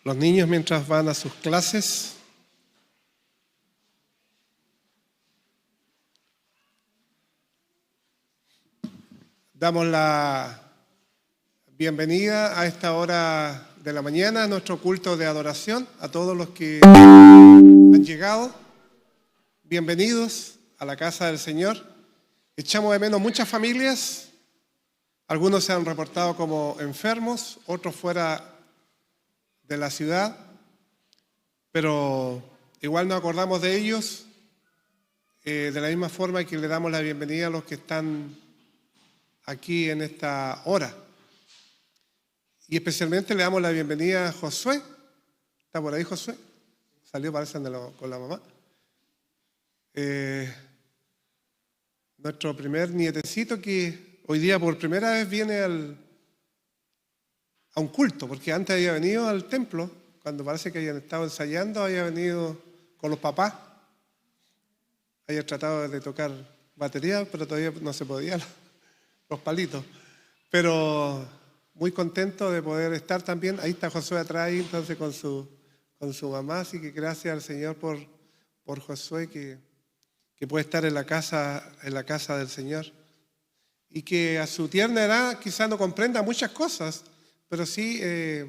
los niños mientras van a sus clases. Damos la bienvenida a esta hora de la mañana a nuestro culto de adoración, a todos los que han llegado. Bienvenidos a la casa del Señor. Echamos de menos muchas familias. Algunos se han reportado como enfermos, otros fuera de la ciudad, pero igual nos acordamos de ellos de la misma forma que le damos la bienvenida a los que están aquí en esta hora. Y especialmente le damos la bienvenida a Josué. ¿Está por ahí Josué? Salió, parece, con la mamá. Nuestro primer nietecito que hoy día por primera vez viene a un culto, porque antes había venido al templo, cuando parece que habían estado ensayando, había venido con los papás, había tratado de tocar batería, pero todavía no se podía, los palitos. Pero muy contento de poder estar también. Ahí está Josué atrás, entonces con su mamá, así que gracias al Señor por Josué que puede estar en la casa del Señor. Y que a su tierna edad quizás no comprenda muchas cosas, pero sí es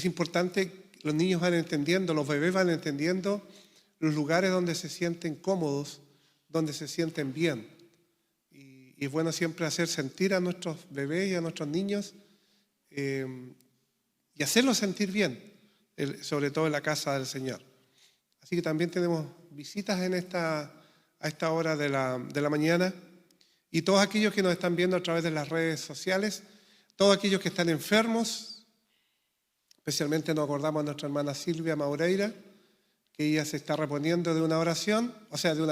importante que los niños van entendiendo, los bebés van entendiendo los lugares donde se sienten cómodos, donde se sienten bien. Y es bueno siempre hacer sentir a nuestros bebés y a nuestros niños y hacerlos sentir bien, sobre todo en la casa del Señor. Así que también tenemos visitas a esta hora de la mañana. Y todos aquellos que nos están viendo a través de las redes sociales, todos aquellos que están enfermos, especialmente nos acordamos de nuestra hermana Silvia Maureira, que ella se está reponiendo de una oración, o sea, de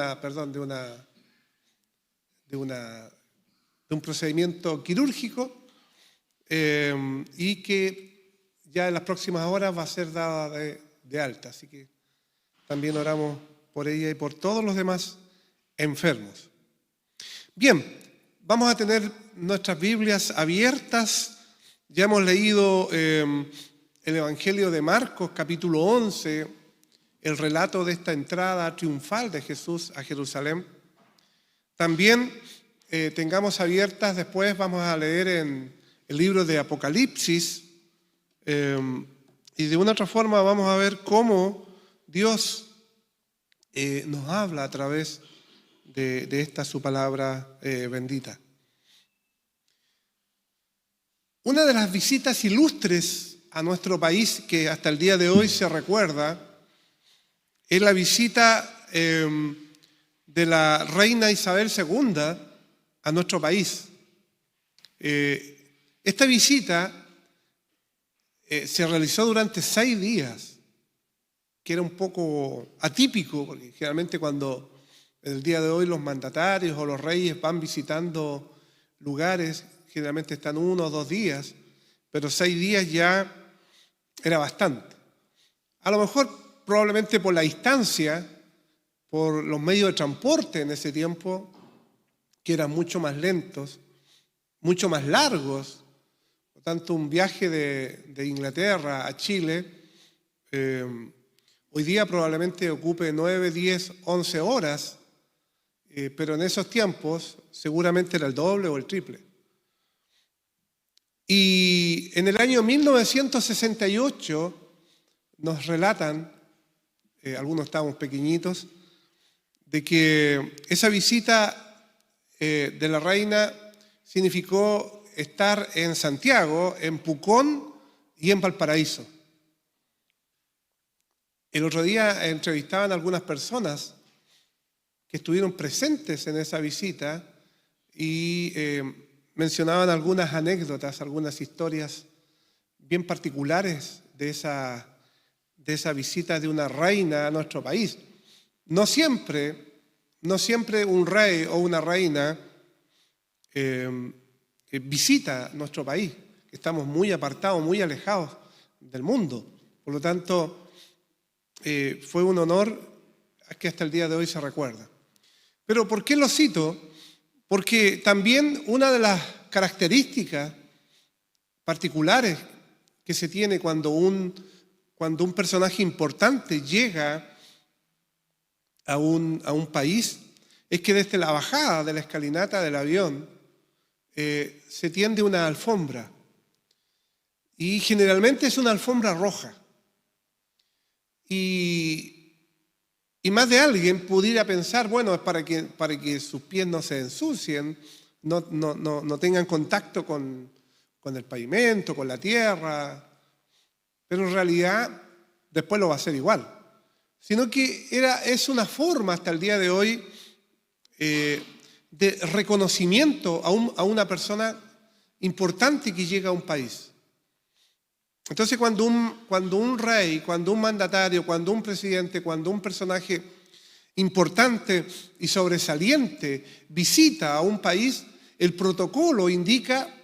un procedimiento quirúrgico, y que ya en las próximas horas va a ser dada de alta. Así que también oramos por ella y por todos los demás enfermos. Bien, vamos a tener nuestras Biblias abiertas. Ya hemos leído el Evangelio de Marcos, capítulo 11, el relato de esta entrada triunfal de Jesús a Jerusalén. También tengamos abiertas, después vamos a leer en el libro de Apocalipsis, y de una otra forma vamos a ver cómo Dios nos habla a través de esta su palabra bendita. Una de las visitas ilustres a nuestro país que hasta el día de hoy se recuerda es la visita de la reina Isabel II a nuestro país. Esta visita se realizó durante 6 días, que era un poco atípico, porque generalmente cuando el día de hoy los mandatarios o los reyes van visitando lugares, generalmente están 1 o 2 días, pero 6 días ya era bastante. A lo mejor probablemente por la distancia, por los medios de transporte en ese tiempo, que eran mucho más lentos, mucho más largos. Por tanto, un viaje de Inglaterra a Chile hoy día probablemente ocupe 9, 10, 11 horas, pero en esos tiempos seguramente era el doble o el triple. Y en el año 1968 nos relatan, algunos estábamos pequeñitos, de que esa visita de la reina significó estar en Santiago, en Pucón y en Valparaíso. El otro día entrevistaban a algunas personas que estuvieron presentes en esa visita y mencionaban algunas anécdotas, algunas historias bien particulares de esa visita de una reina a nuestro país. No siempre un rey o una reina visita nuestro país. Estamos muy apartados, muy alejados del mundo. Por lo tanto, fue un honor que hasta el día de hoy se recuerda. Pero ¿por qué lo cito? Porque también una de las características particulares que se tiene cuando un personaje importante llega a un país es que desde la bajada de la escalinata del avión se tiende una alfombra. Y generalmente es una alfombra roja. Y más de alguien pudiera pensar, bueno, es para que sus pies no se ensucien, no tengan contacto con el pavimento, con la tierra, pero en realidad después lo va a hacer igual. Sino que es una forma hasta el día de hoy de reconocimiento a una persona importante que llega a un país. Entonces cuando un rey, cuando un mandatario, cuando un presidente, cuando un personaje importante y sobresaliente visita a un país, el protocolo indica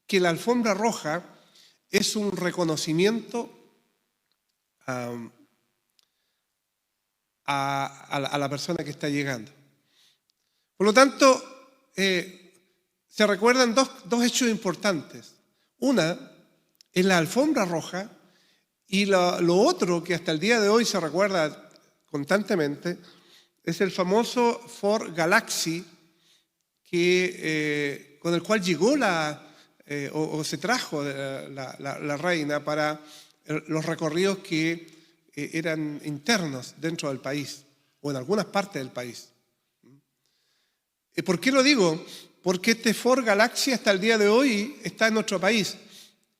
que la alfombra roja es un reconocimiento a la persona que está llegando. Por lo tanto, se recuerdan dos hechos importantes. Una es la alfombra roja y lo otro que hasta el día de hoy se recuerda constantemente es el famoso Ford Galaxy con el cual llegó o se trajo la reina para los recorridos que eran internos dentro del país o en algunas partes del país. ¿Por qué lo digo? Porque este Ford Galaxy hasta el día de hoy está en nuestro país.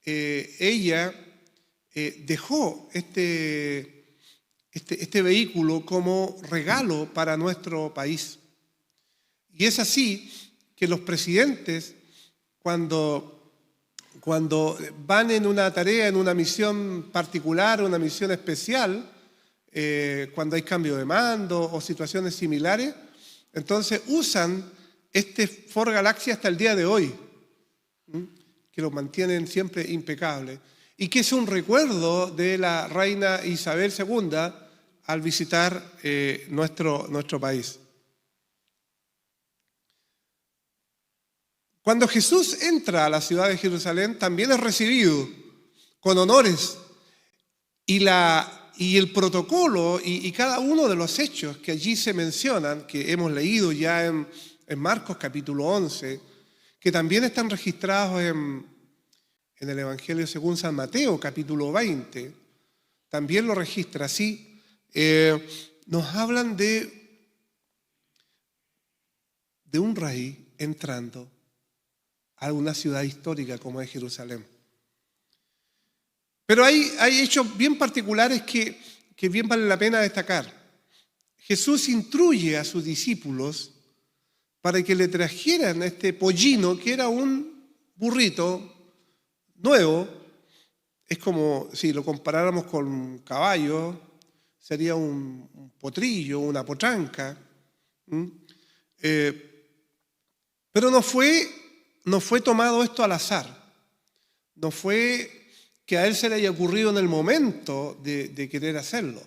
Ella dejó este vehículo como regalo para nuestro país. Y es así que los presidentes, cuando van en una tarea, en una misión particular, una misión especial, cuando hay cambio de mando o situaciones similares, entonces usan este Ford Galaxy hasta el día de hoy, que lo mantienen siempre impecable, y que es un recuerdo de la reina Isabel II al visitar nuestro país. Cuando Jesús entra a la ciudad de Jerusalén, también es recibido con honores, y el protocolo y cada uno de los hechos que allí se mencionan, que hemos leído ya en Marcos capítulo 11, que también están registrados en el Evangelio según San Mateo capítulo 20, también lo registra así, nos hablan de un rey entrando a una ciudad histórica como es Jerusalén. Pero hay hechos bien particulares que bien vale la pena destacar. Jesús instruye a sus discípulos para que le trajeran este pollino, que era un burrito nuevo. Es como si lo comparáramos con un caballo, sería un potrillo, una potranca. Pero no fue tomado esto al azar. No fue que a él se le haya ocurrido en el momento de querer hacerlo.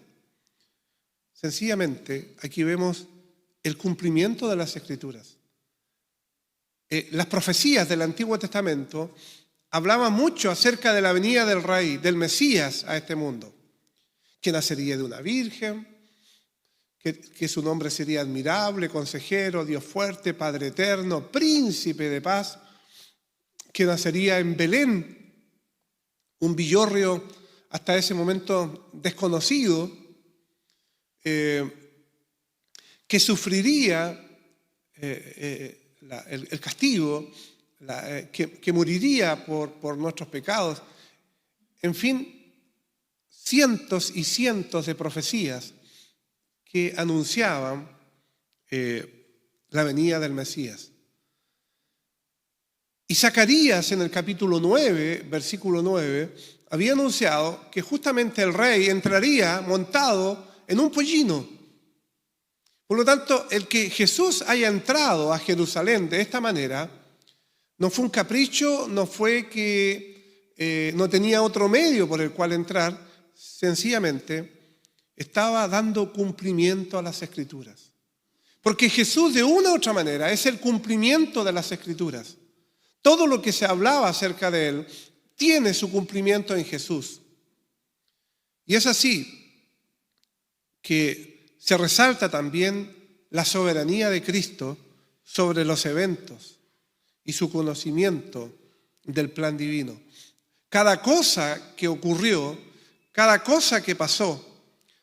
Sencillamente, aquí vemos el cumplimiento de las Escrituras. Las profecías del Antiguo Testamento hablaban mucho acerca de la venida del Rey, del Mesías a este mundo, que nacería de una virgen, que su nombre sería admirable, consejero, Dios fuerte, Padre eterno, príncipe de paz, que nacería en Belén, un villorrio hasta ese momento desconocido, que sufriría el castigo, que moriría por nuestros pecados. En fin, cientos y cientos de profecías que anunciaban la venida del Mesías. Y Zacarías en el capítulo 9, versículo 9, había anunciado que justamente el rey entraría montado en un pollino. Por lo tanto, el que Jesús haya entrado a Jerusalén de esta manera no fue un capricho, no fue que no tenía otro medio por el cual entrar, sencillamente estaba dando cumplimiento a las Escrituras. Porque Jesús de una u otra manera es el cumplimiento de las Escrituras. Todo lo que se hablaba acerca de él tiene su cumplimiento en Jesús. Y es así que se resalta también la soberanía de Cristo sobre los eventos y su conocimiento del plan divino. Cada cosa que ocurrió, cada cosa que pasó,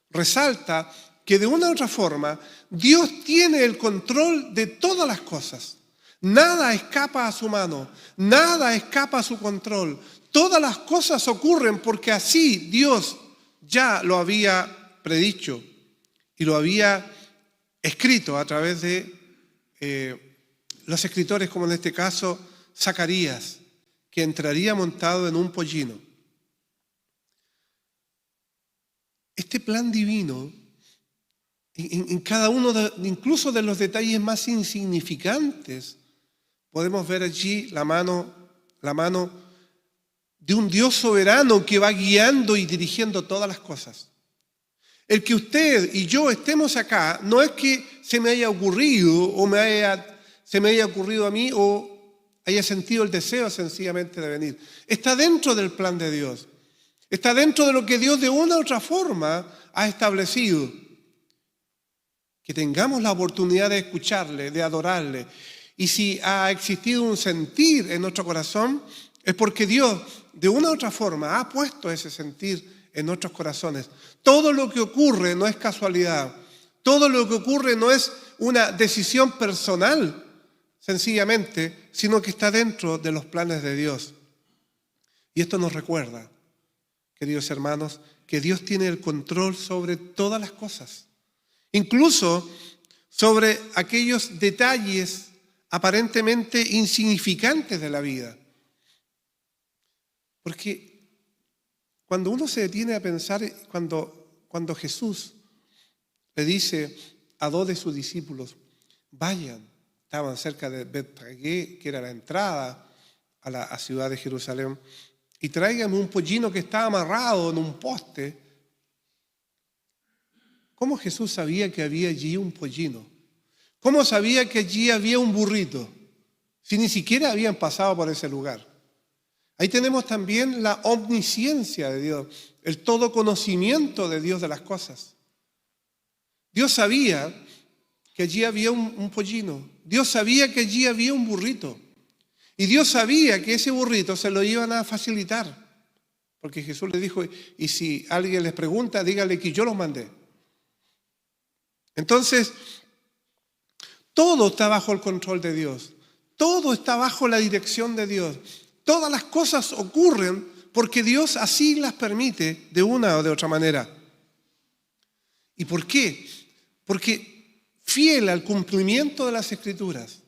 resalta que de una u otra forma Dios tiene el control de todas las cosas. Nada escapa a su mano, nada escapa a su control. Todas las cosas ocurren porque así Dios ya lo había predicho y lo había escrito a través de los escritores, como en este caso Zacarías, que entraría montado en un pollino. Este plan divino, en cada uno, incluso de los detalles más insignificantes, podemos ver allí la mano de un Dios soberano que va guiando y dirigiendo todas las cosas. El que usted y yo estemos acá no es que se me haya ocurrido o se me haya ocurrido a mí o haya sentido el deseo sencillamente de venir. Está dentro del plan de Dios. Está dentro de lo que Dios de una u otra forma ha establecido. Que tengamos la oportunidad de escucharle, de adorarle. Y si ha existido un sentir en nuestro corazón, es porque Dios de una u otra forma ha puesto ese sentir en nuestros corazones. Todo lo que ocurre no es casualidad. Todo lo que ocurre no es una decisión personal, sencillamente, sino que está dentro de los planes de Dios. Y esto nos recuerda, queridos hermanos, que Dios tiene el control sobre todas las cosas, incluso sobre aquellos detalles aparentemente insignificantes de la vida. Porque cuando uno se detiene a pensar, cuando Jesús le dice a 2 de sus discípulos, vayan, estaban cerca de Betfagé, que era la entrada a la ciudad de Jerusalén, y tráiganme un pollino que estaba amarrado en un poste. ¿Cómo Jesús sabía que había allí un pollino? ¿Cómo sabía que allí había un burrito? Si ni siquiera habían pasado por ese lugar. Ahí tenemos también la omnisciencia de Dios, el todo conocimiento de Dios de las cosas. Dios sabía que allí había un pollino. Dios sabía que allí había un burrito. Y Dios sabía que ese burrito se lo iban a facilitar. Porque Jesús le dijo, y si alguien les pregunta, dígale que yo los mandé. Entonces, todo está bajo el control de Dios. Todo está bajo la dirección de Dios. Todas las cosas ocurren porque Dios así las permite de una o de otra manera. ¿Y por qué? Porque fiel al cumplimiento de las Escrituras,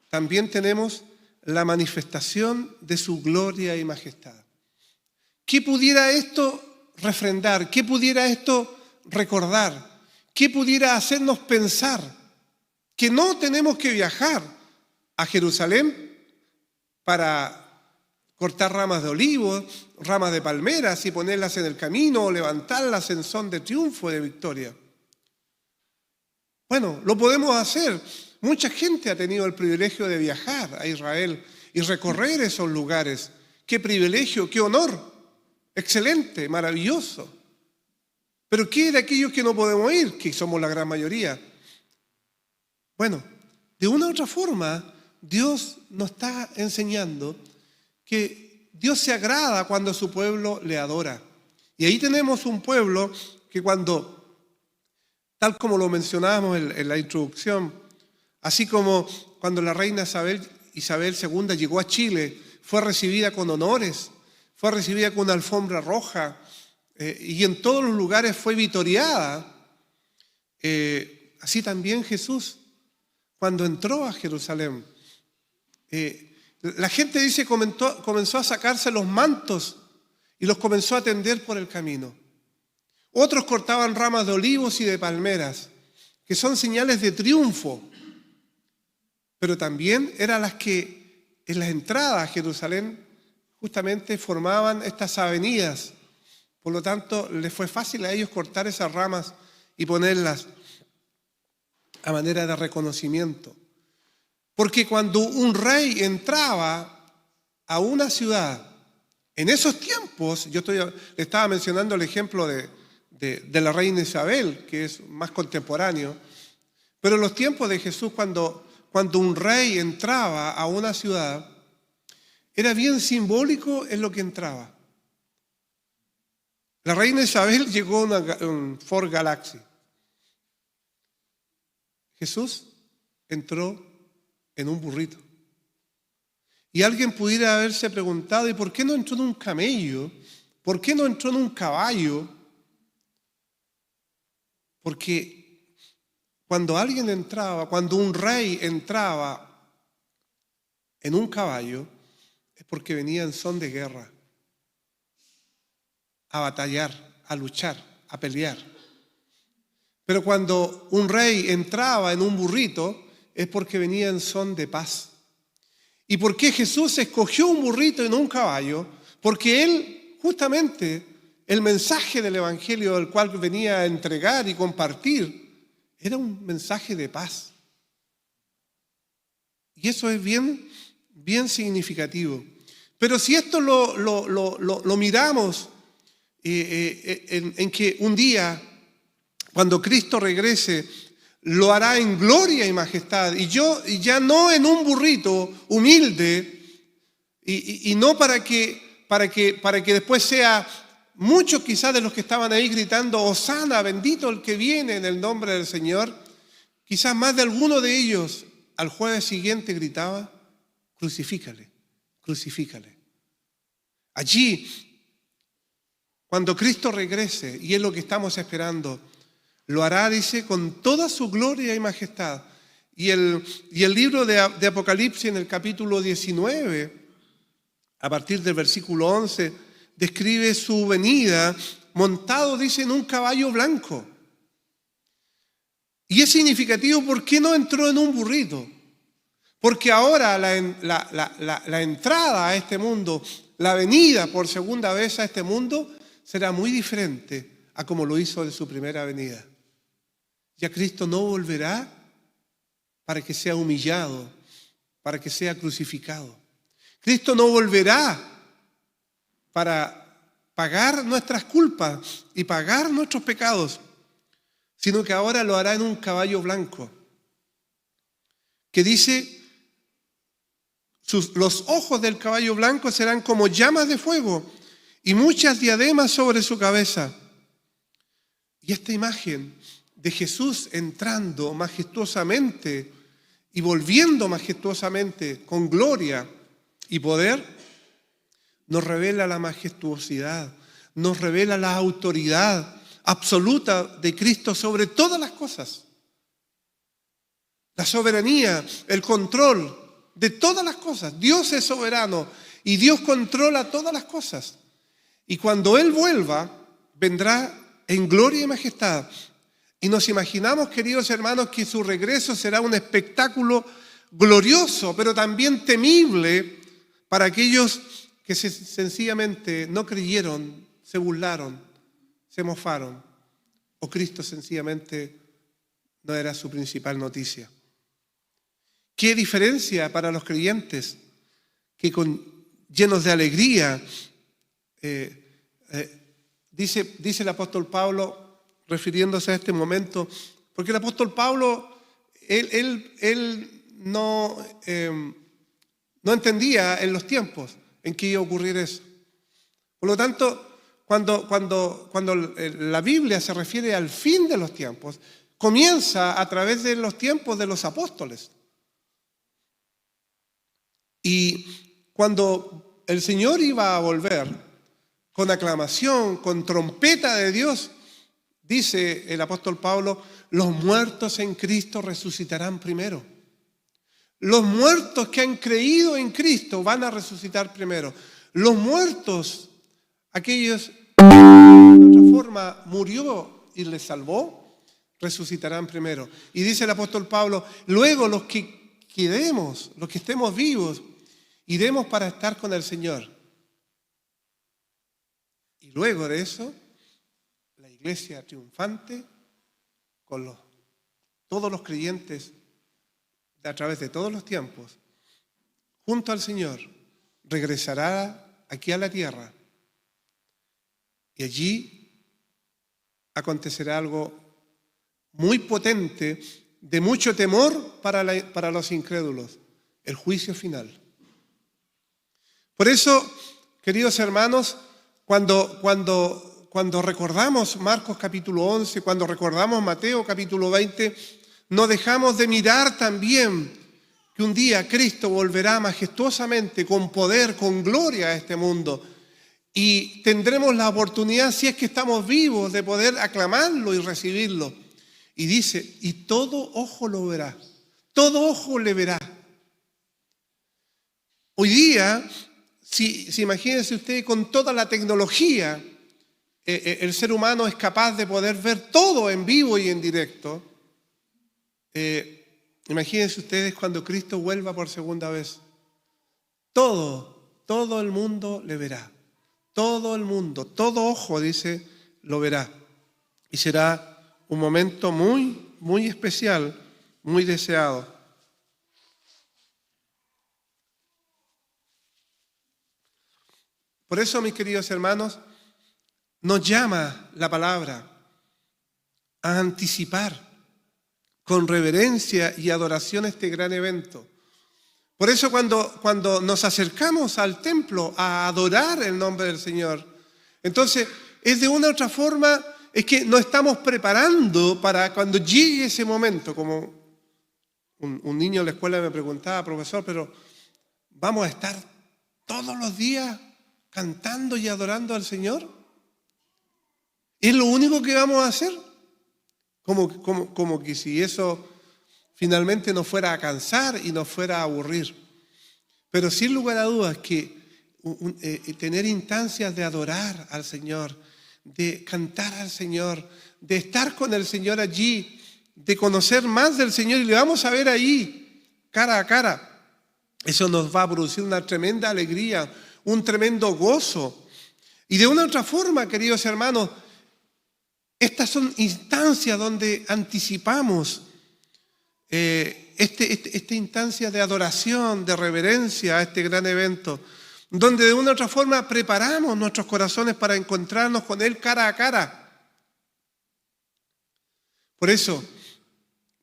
también tenemos la manifestación de su gloria y majestad. ¿Qué pudiera esto refrendar? ¿Qué pudiera esto recordar? ¿Qué pudiera hacernos pensar? Que no tenemos que viajar a Jerusalén para cortar ramas de olivos, ramas de palmeras y ponerlas en el camino o levantarlas en son de triunfo y de victoria. Bueno, lo podemos hacer. Mucha gente ha tenido el privilegio de viajar a Israel y recorrer esos lugares. ¡Qué privilegio, qué honor! Excelente, maravilloso. Pero ¿qué de aquellos que no podemos ir? Que somos la gran mayoría. Bueno, de una u otra forma, Dios nos está enseñando que Dios se agrada cuando su pueblo le adora. Y ahí tenemos un pueblo que cuando, tal como lo mencionábamos en la introducción, así como cuando la reina Isabel II llegó a Chile, fue recibida con honores, fue recibida con una alfombra roja y en todos los lugares fue vitoreada, así también Jesús, cuando entró a Jerusalén, la gente dice comenzó a sacarse los mantos y los comenzó a tender por el camino. Otros cortaban ramas de olivos y de palmeras, que son señales de triunfo, pero también eran las que en las entradas a Jerusalén justamente formaban estas avenidas. Por lo tanto, les fue fácil a ellos cortar esas ramas y ponerlas a manera de reconocimiento. Porque cuando un rey entraba a una ciudad, En esos tiempos, le estaba mencionando el ejemplo de la reina Isabel, que es más contemporáneo, pero en los tiempos de Jesús, cuando un rey entraba a una ciudad, era bien simbólico en lo que entraba. La reina Isabel llegó a un Ford Galaxy. Jesús entró en un burrito. Y alguien pudiera haberse preguntado, ¿y por qué no entró en un camello? ¿Por qué no entró en un caballo? Porque cuando alguien entraba, cuando un rey entraba en un caballo, es porque venía en son de guerra, a batallar, a luchar, a pelear. Pero cuando un rey entraba en un burrito, es porque venía en son de paz. ¿Y por qué Jesús escogió un burrito y no un caballo? Porque Él, justamente, el mensaje del Evangelio del cual venía a entregar y compartir, era un mensaje de paz. Y eso es bien, bien significativo. Pero si esto lo miramos en que un día, cuando Cristo regrese, lo hará en gloria y majestad, y ya no en un burrito humilde, y no para que después sea muchos quizás de los que estaban ahí gritando Hosana, bendito el que viene en el nombre del Señor, quizás más de alguno de ellos al jueves siguiente gritaba, crucifícale, crucifícale. Allí, cuando Cristo regrese, y es lo que estamos esperando, lo hará, dice, con toda su gloria y majestad. Y el libro de Apocalipsis, en el capítulo 19, a partir del versículo 11, describe su venida montado, dice, en un caballo blanco. Y es significativo, ¿por qué no entró en un burrito? Porque ahora la entrada a este mundo, la venida por segunda vez a este mundo, será muy diferente a como lo hizo en su primera venida. Ya Cristo no volverá para que sea humillado, para que sea crucificado. Cristo no volverá para pagar nuestras culpas y pagar nuestros pecados, sino que ahora lo hará en un caballo blanco, que dice, los ojos del caballo blanco serán como llamas de fuego y muchas diademas sobre su cabeza. Y esta imagen de Jesús entrando majestuosamente y volviendo majestuosamente con gloria y poder, nos revela la majestuosidad, nos revela la autoridad absoluta de Cristo sobre todas las cosas. La soberanía, el control de todas las cosas. Dios es soberano y Dios controla todas las cosas. Y cuando Él vuelva, vendrá en gloria y majestad. Y nos imaginamos, queridos hermanos, que su regreso será un espectáculo glorioso, pero también temible para aquellos que sencillamente no creyeron, se burlaron, se mofaron, o Cristo sencillamente no era su principal noticia. ¿Qué diferencia para los creyentes que llenos de alegría, dice el apóstol Pablo, refiriéndose a este momento, porque el apóstol Pablo, él no entendía en los tiempos en que iba a ocurrir eso. Por lo tanto, cuando la Biblia se refiere al fin de los tiempos, comienza a través de los tiempos de los apóstoles. Y cuando el Señor iba a volver con aclamación, con trompeta de Dios, dice el apóstol Pablo, los muertos en Cristo resucitarán primero. Los muertos que han creído en Cristo van a resucitar primero. Los muertos, aquellos que de otra forma murió y les salvó, resucitarán primero. Y dice el apóstol Pablo, luego los que quedemos, los que estemos vivos, iremos para estar con el Señor. Y luego de eso, la iglesia triunfante, con todos los creyentes a través de todos los tiempos, junto al Señor, regresará aquí a la tierra. Y allí acontecerá algo muy potente, de mucho temor para los incrédulos, el juicio final. Por eso, queridos hermanos, cuando recordamos Marcos capítulo 11, cuando recordamos Mateo capítulo 20, no dejamos de mirar también que un día Cristo volverá majestuosamente, con poder, con gloria a este mundo. Y tendremos la oportunidad, si es que estamos vivos, de poder aclamarlo y recibirlo. Y dice, y todo ojo lo verá, todo ojo le verá. Hoy día, si imagínense ustedes, con toda la tecnología, el ser humano es capaz de poder ver todo en vivo y en directo. Imagínense ustedes cuando Cristo vuelva por segunda vez. Todo el mundo le verá. Todo el mundo, todo ojo, dice, lo verá. Y será un momento muy, muy especial, muy deseado. Por eso, mis queridos hermanos, nos llama la palabra a anticipar con reverencia y adoración este gran evento. Por eso cuando nos acercamos al templo a adorar el nombre del Señor, entonces es de una u otra forma, es que nos estamos preparando para cuando llegue ese momento. Como un niño en la escuela me preguntaba, profesor, pero ¿vamos a estar todos los días cantando y adorando al Señor? ¿Es lo único que vamos a hacer? Como que si eso finalmente nos fuera a cansar y nos fuera a aburrir. Pero sin lugar a dudas que tener instancias de adorar al Señor, de cantar al Señor, de estar con el Señor allí, de conocer más del Señor y le vamos a ver ahí, cara a cara. Eso nos va a producir una tremenda alegría, un tremendo gozo. Y de una u otra forma, queridos hermanos, estas son instancias donde anticipamos esta instancia de adoración, de reverencia a este gran evento, donde de una u otra forma preparamos nuestros corazones para encontrarnos con Él cara a cara. Por eso,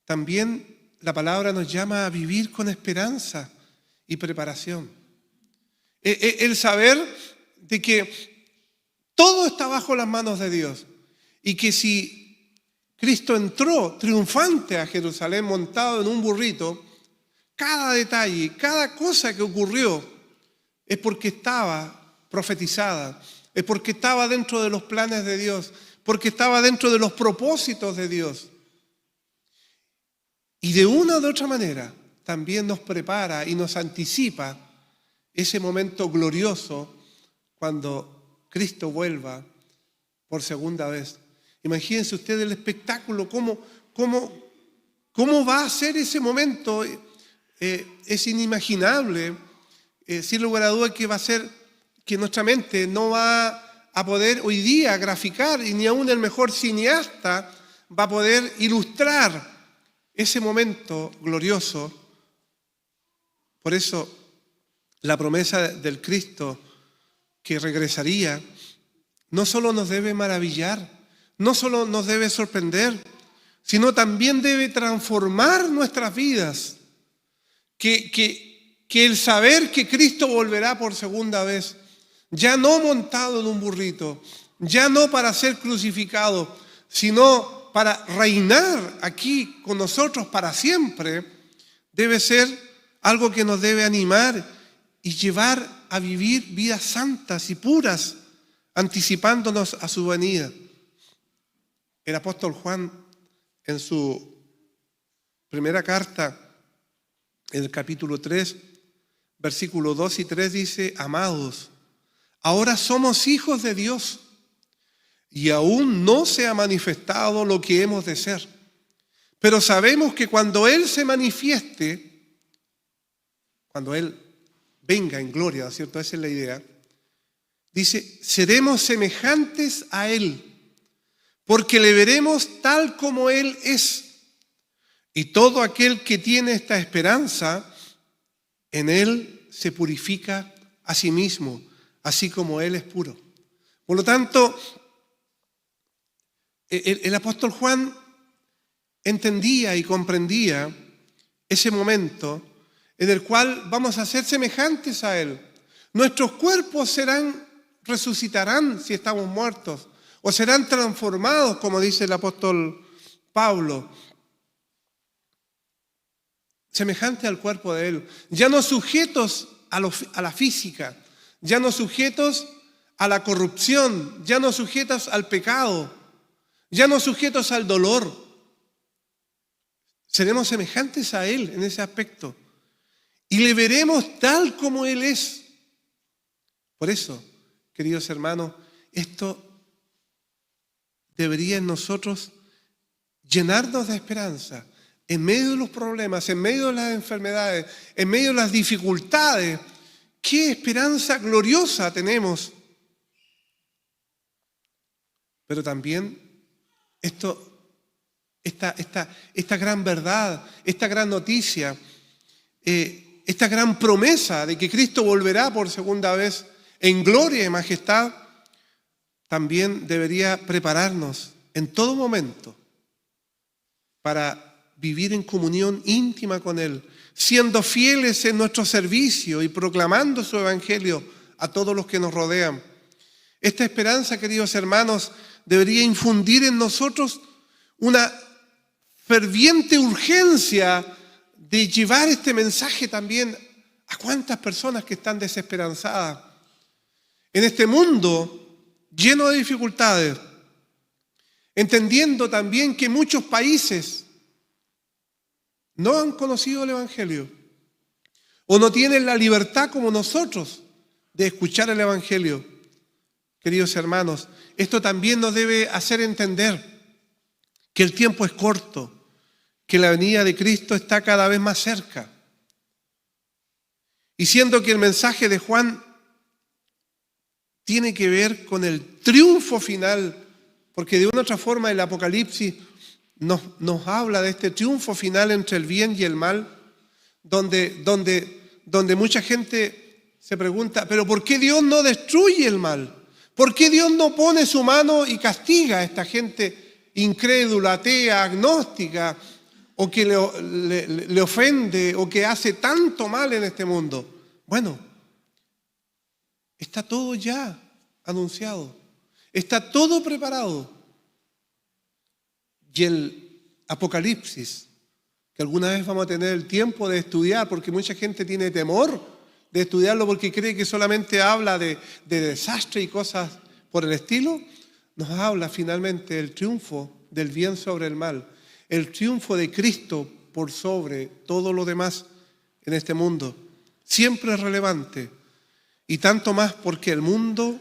también la palabra nos llama a vivir con esperanza y preparación. El saber de que todo está bajo las manos de Dios y que si Cristo entró triunfante a Jerusalén montado en un burrito, cada detalle, cada cosa que ocurrió es porque estaba profetizada, es porque estaba dentro de los planes de Dios, porque estaba dentro de los propósitos de Dios. Y de una u otra manera también nos prepara y nos anticipa ese momento glorioso cuando Cristo vuelva por segunda vez. Imagínense ustedes el espectáculo, cómo va a ser ese momento. Es inimaginable, sin lugar a dudas que va a ser que nuestra mente no va a poder hoy día graficar y ni aún el mejor cineasta va a poder ilustrar ese momento glorioso. Por eso la promesa del Cristo que regresaría no solo nos debe maravillar, no solo nos debe sorprender, sino también debe transformar nuestras vidas. Que el saber que Cristo volverá por segunda vez, ya no montado en un burrito, ya no para ser crucificado, sino para reinar aquí con nosotros para siempre, debe ser algo que nos debe animar y llevar a vivir vidas santas y puras, anticipándonos a su venida. El apóstol Juan, en su primera carta, en el capítulo 3, versículos 2 y 3 dice: amados, ahora somos hijos de Dios y aún no se ha manifestado lo que hemos de ser. Pero sabemos que cuando Él se manifieste, cuando Él venga en gloria, ¿cierto? Esa es la idea. Dice, seremos semejantes a Él, porque le veremos tal como Él es. Y todo aquel que tiene esta esperanza, en Él se purifica a sí mismo, así como Él es puro. Por lo tanto, el apóstol Juan entendía y comprendía ese momento en el cual vamos a ser semejantes a Él. Nuestros cuerpos resucitarán si estamos muertos, o serán transformados, como dice el apóstol Pablo, semejante al cuerpo de Él, ya no sujetos a la física, ya no sujetos a la corrupción, ya no sujetos al pecado, ya no sujetos al dolor. Seremos semejantes a Él en ese aspecto y le veremos tal como Él es. Por eso, queridos hermanos, esto debería en nosotros llenarnos de esperanza en medio de los problemas, en medio de las enfermedades, en medio de las dificultades. ¡Qué esperanza gloriosa tenemos! Pero también esta gran verdad, esta gran noticia, esta gran promesa de que Cristo volverá por segunda vez en gloria y majestad, también debería prepararnos en todo momento para vivir en comunión íntima con Él, siendo fieles en nuestro servicio y proclamando su evangelio a todos los que nos rodean. Esta esperanza, queridos hermanos, debería infundir en nosotros una ferviente urgencia de llevar este mensaje también a cuántas personas que están desesperanzadas. En este mundo lleno de dificultades, entendiendo también que muchos países no han conocido el evangelio o no tienen la libertad como nosotros de escuchar el evangelio. Queridos hermanos, esto también nos debe hacer entender que el tiempo es corto, que la venida de Cristo está cada vez más cerca. Y siendo que el mensaje de Juan tiene que ver con el triunfo final, porque de una u otra forma el Apocalipsis nos habla de este triunfo final entre el bien y el mal, donde mucha gente se pregunta, ¿pero por qué Dios no destruye el mal? ¿Por qué Dios no pone su mano y castiga a esta gente incrédula, atea, agnóstica, o que le ofende, o que hace tanto mal en este mundo? Bueno, está todo ya anunciado, está todo preparado. Y el Apocalipsis, que alguna vez vamos a tener el tiempo de estudiar, porque mucha gente tiene temor de estudiarlo porque cree que solamente habla de desastre y cosas por el estilo, nos habla finalmente del triunfo del bien sobre el mal, el triunfo de Cristo por sobre todo lo demás en este mundo. Siempre es relevante, y tanto más porque el mundo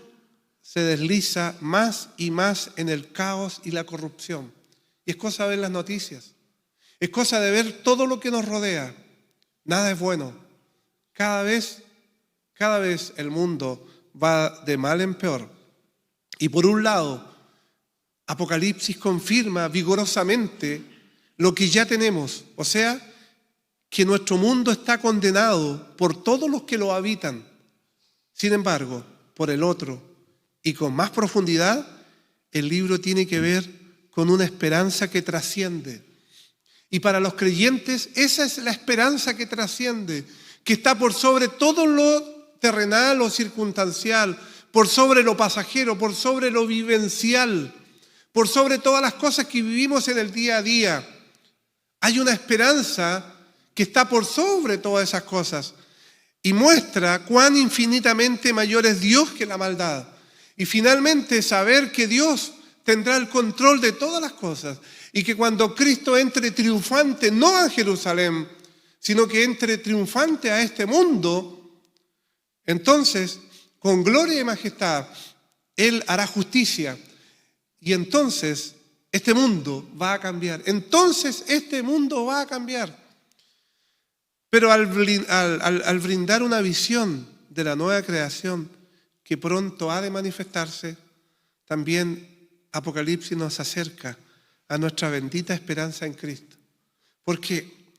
se desliza más y más en el caos y la corrupción. Y es cosa de ver las noticias, es cosa de ver todo lo que nos rodea. Nada es bueno. Cada vez el mundo va de mal en peor. Y por un lado, Apocalipsis confirma vigorosamente lo que ya tenemos, o sea, que nuestro mundo está condenado por todos los que lo habitan. Sin embargo, por el otro, y con más profundidad, el libro tiene que ver con una esperanza que trasciende. Y para los creyentes, esa es la esperanza que trasciende, que está por sobre todo lo terrenal o circunstancial, por sobre lo pasajero, por sobre lo vivencial, por sobre todas las cosas que vivimos en el día a día. Hay una esperanza que está por sobre todas esas cosas y muestra cuán infinitamente mayor es Dios que la maldad. Y finalmente saber que Dios tendrá el control de todas las cosas y que cuando Cristo entre triunfante no a Jerusalén, sino que entre triunfante a este mundo, entonces con gloria y majestad Él hará justicia y entonces este mundo va a cambiar. Entonces este mundo va a cambiar. Pero al brindar una visión de la nueva creación que pronto ha de manifestarse, también Apocalipsis nos acerca a nuestra bendita esperanza en Cristo. Porque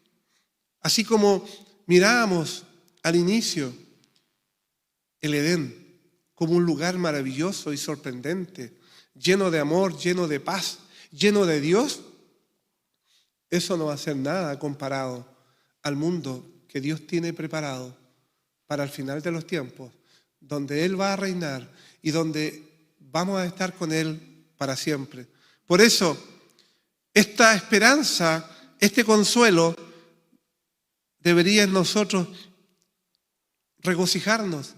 así como mirábamos al inicio el Edén como un lugar maravilloso y sorprendente, lleno de amor, lleno de paz, lleno de Dios, eso no va a ser nada comparado al mundo que Dios tiene preparado para el final de los tiempos, donde Él va a reinar y donde vamos a estar con Él para siempre. Por eso, esta esperanza, este consuelo, debería en nosotros regocijarnos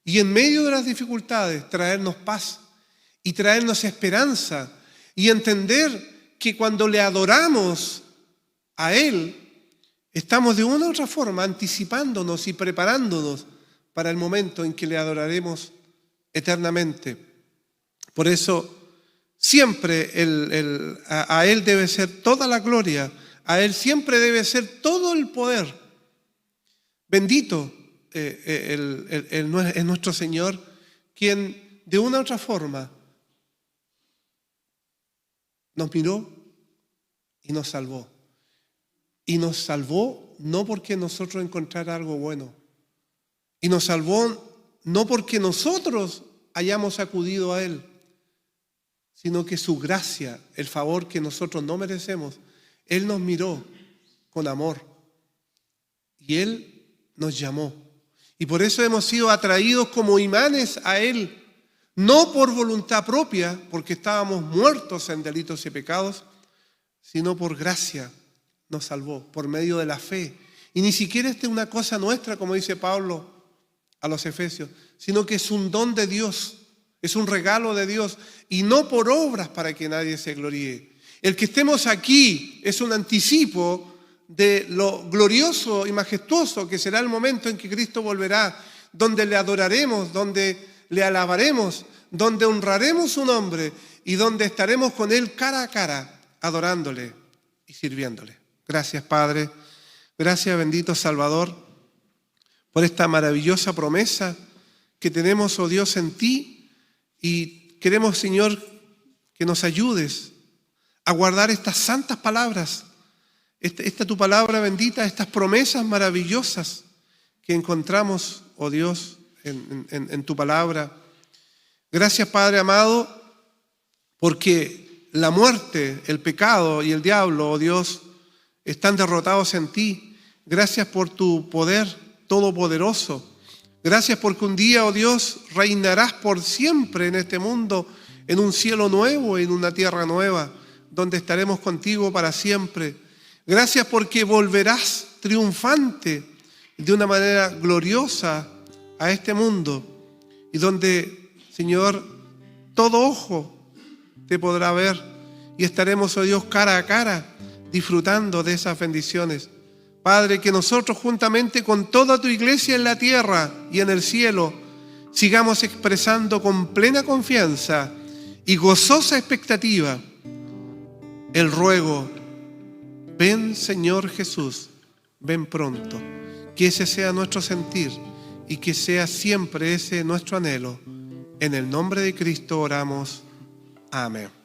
y en medio de las dificultades traernos paz y traernos esperanza y entender que cuando le adoramos a Él, estamos de una u otra forma anticipándonos y preparándonos para el momento en que le adoraremos eternamente. Por eso, siempre a Él debe ser toda la gloria, a Él siempre debe ser todo el poder. Bendito es nuestro Señor, quien de una u otra forma nos miró y nos salvó. Y nos salvó no porque nosotros encontrara algo bueno. Y nos salvó no porque nosotros hayamos acudido a Él, sino que su gracia, el favor que nosotros no merecemos, Él nos miró con amor. Y Él nos llamó. Y por eso hemos sido atraídos como imanes a Él, no por voluntad propia, porque estábamos muertos en delitos y pecados, sino por gracia nos salvó, por medio de la fe. Y ni siquiera esta es una cosa nuestra, como dice Pablo a los Efesios, sino que es un don de Dios, es un regalo de Dios, y no por obras para que nadie se gloríe. El que estemos aquí es un anticipo de lo glorioso y majestuoso que será el momento en que Cristo volverá, donde le adoraremos, donde le alabaremos, donde honraremos su nombre y donde estaremos con Él cara a cara, adorándole y sirviéndole. Gracias, Padre. Gracias, bendito Salvador, por esta maravillosa promesa que tenemos, oh Dios, en ti. Y queremos, Señor, que nos ayudes a guardar estas santas palabras, esta tu palabra bendita, estas promesas maravillosas que encontramos, oh Dios, en tu palabra. Gracias, Padre amado, porque la muerte, el pecado y el diablo, oh Dios, están derrotados en ti. Gracias por tu poder todopoderoso. Gracias porque un día, oh Dios, reinarás por siempre en este mundo, en un cielo nuevo, en una tierra nueva, donde estaremos contigo para siempre. Gracias porque volverás triunfante de una manera gloriosa a este mundo y donde, Señor, todo ojo te podrá ver y estaremos, oh Dios, cara a cara disfrutando de esas bendiciones. Padre, que nosotros juntamente con toda tu iglesia en la tierra y en el cielo sigamos expresando con plena confianza y gozosa expectativa el ruego: ven, Señor Jesús, ven pronto. Que ese sea nuestro sentir y que sea siempre ese nuestro anhelo. En el nombre de Cristo oramos. Amén.